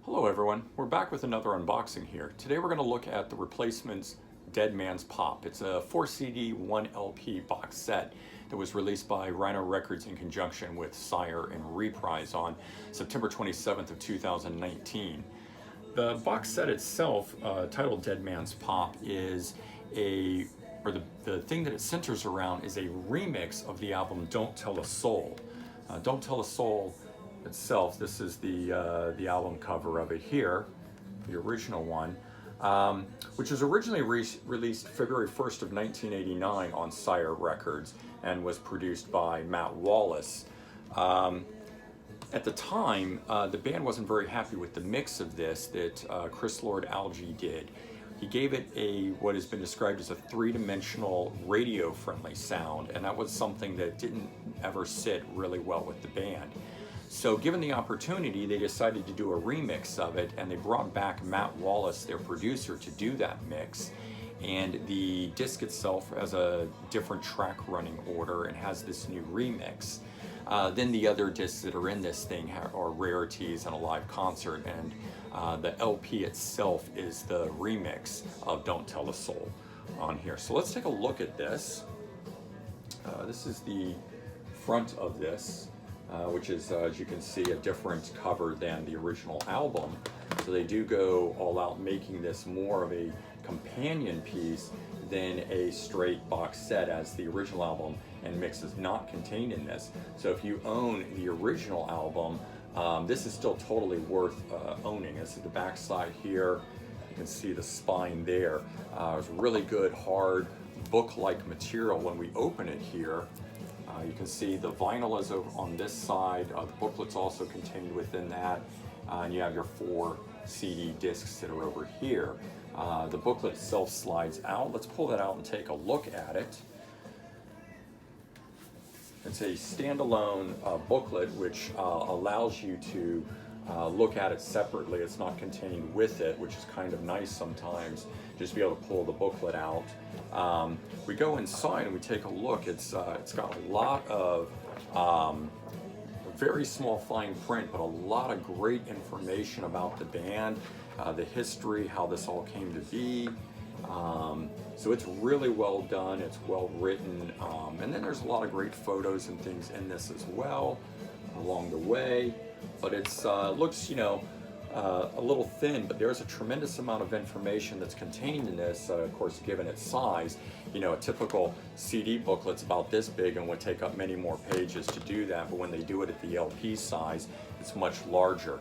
Hello everyone, we're back with another unboxing here. Today we're going to look at the Replacement's Dead Man's Pop. It's a 4 CD, 1 LP box set that was released by Rhino Records in conjunction with Sire and Reprise on September 27th of 2019. The box set itself, titled Dead Man's Pop, is the thing that it centers around is a remix of the album Don't Tell a Soul. Don't Tell a Soul itself, this is the album cover of it here, the original one, which was originally released February 1st of 1989 on Sire Records and was produced by Matt Wallace. At the time, the band wasn't very happy with the mix of this that Chris Lord-Alge did. He gave it what has been described as a three-dimensional radio-friendly sound, and that was something that didn't ever sit really well with the band. So given the opportunity, they decided to do a remix of it, and they brought back Matt Wallace, their producer, to do that mix. And the disc itself has a different track running order and has this new remix. Then the other discs that are in this thing are rarities and a live concert, and the LP itself is the remix of Don't Tell a Soul on here. So let's take a look at this. This is the front of this. Which is, as you can see, a different cover than the original album. So they do go all out making this more of a companion piece than a straight box set as the original album and mix is not contained in this. So if you own the original album, this is still totally worth owning. This is the back side here. You can see the spine there. It's really good, hard, book-like material when we open it here. You can see the vinyl is over on this side. The booklet's also contained within that. And you have your 4 CD discs that are over here. The booklet itself slides out. Let's pull that out and take a look at it. It's a standalone booklet which allows you to look at it separately. It's not contained with it, which is kind of nice sometimes, just to be able to pull the booklet out. We go inside and we take a look. It's got a lot of very small fine print, but a lot of great information about the band, the history, how this all came to be. So it's really well done, it's well written, and then there's a lot of great photos and things in this as well along the way. But it's looks, a little thin, but there's a tremendous amount of information that's contained in this, of course, given its size. A typical CD booklet's about this big and would take up many more pages to do that, but when they do it at the LP size, it's much larger.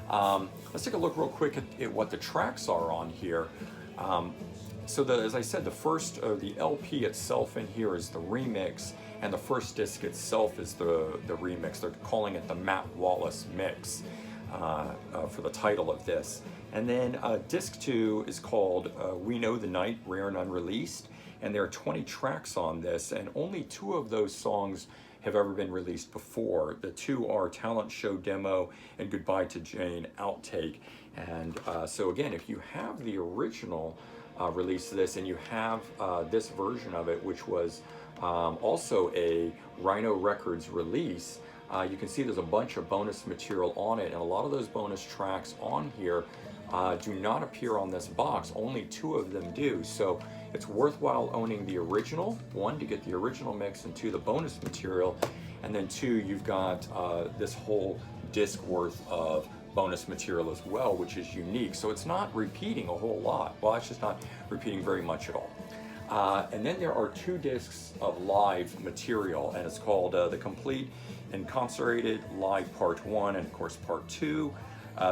Let's take a look real quick at what the tracks are on here. So as I said, the LP itself in here is the remix, and the first disc itself is the remix. They're calling it the Matt Wallace mix for the title of this. And then disc 2 is called We Know the Night, Rare and Unreleased, and there are 20 tracks on this, and only 2 of those songs have ever been released before. The 2 are Talent Show Demo and Goodbye to Jane Outtake. And so again, if you have the original release of this and you have this version of it, which was also a Rhino Records release, you can see there's a bunch of bonus material on it, and a lot of those bonus tracks on here do not appear on this box. Only 2 of them do, so it's worthwhile owning the original, 1, to get the original mix, and 2, the bonus material, and then 2, you've got this whole disc worth of bonus material as well, which is unique. So it's not repeating a whole lot. Well, it's just not repeating very much at all. And then there are 2 discs of live material, and it's called the Complete and Concentrated Live Part 1 and of course Part 2.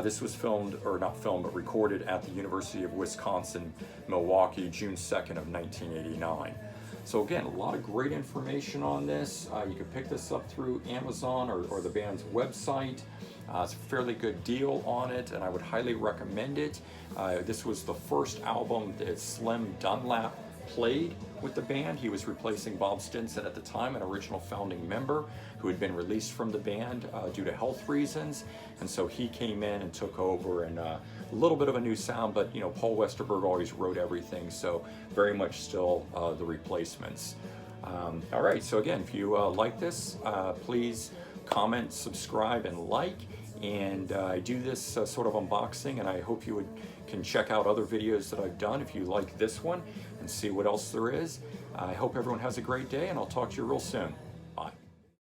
This was recorded at the University of Wisconsin, Milwaukee, June 2nd of 1989. So again, a lot of great information on this. You can pick this up through Amazon or the band's website. It's a fairly good deal on it, and I would highly recommend it. This was the first album that Slim Dunlap played with the band. He was replacing Bob Stinson at the time, an original founding member who had been released from the band due to health reasons, and so he came in and took over, and a little bit of a new sound, but Paul Westerberg always wrote everything, so very much still the Replacements. All right, so again, if you like this, please comment, subscribe, and like. And I do this sort of unboxing, and I hope you can check out other videos that I've done if you like this one and see what else there is. I hope everyone has a great day, and I'll talk to you real soon.